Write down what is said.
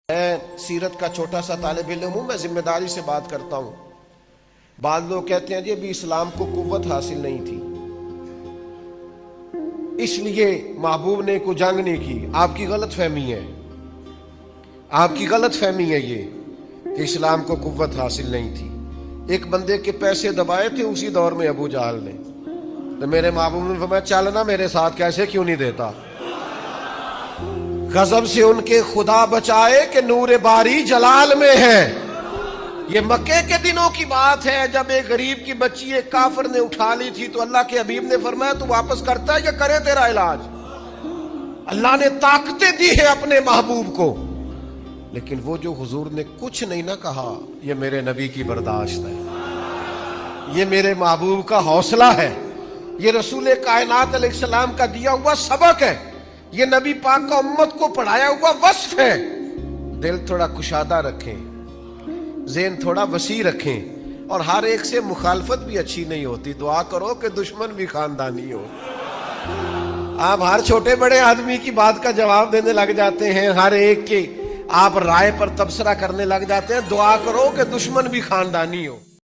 میں سیرت کا چھوٹا سا طالب علم ہوں، میں ذمہ داری سے بات کرتا ہوں۔ بعض لوگ کہتے ہیں جی ابھی اسلام کو قوت حاصل نہیں تھی، اس لیے محبوب نے کوئی جنگ نہیں کی۔ آپ کی غلط فہمی ہے، آپ کی غلط فہمی ہے یہ کہ اسلام کو قوت حاصل نہیں تھی۔ ایک بندے کے پیسے دبائے تھے اسی دور میں ابو جہل نے، تو میرے محبوب نے فرمایا چلنا میرے ساتھ، کیسے کیوں نہیں دیتا۔ غضب سے ان کے خدا بچائے کہ نور باری جلال میں ہے۔ یہ مکے کے دنوں کی بات ہے جب ایک غریب کی بچی ایک کافر نے اٹھا لی تھی، تو اللہ کے حبیب نے فرمایا تو واپس کرتا ہے یا کرے تیرا علاج۔ اللہ نے طاقتیں دی ہیں اپنے محبوب کو، لیکن وہ جو حضور نے کچھ نہیں نہ کہا، یہ میرے نبی کی برداشت ہے، یہ میرے محبوب کا حوصلہ ہے، یہ رسول کائنات علیہ السلام کا دیا ہوا سبق ہے، یہ نبی پاک کا امت کو پڑھایا ہوا وصف ہے۔ دل تھوڑا کشادہ رکھیں، ذہن تھوڑا وسیع رکھیں، اور ہر ایک سے مخالفت بھی اچھی نہیں ہوتی۔ دعا کرو کہ دشمن بھی خاندانی ہو۔ آپ ہر چھوٹے بڑے آدمی کی بات کا جواب دینے لگ جاتے ہیں، ہر ایک کی آپ رائے پر تبصرہ کرنے لگ جاتے ہیں۔ دعا کرو کہ دشمن بھی خاندانی ہو۔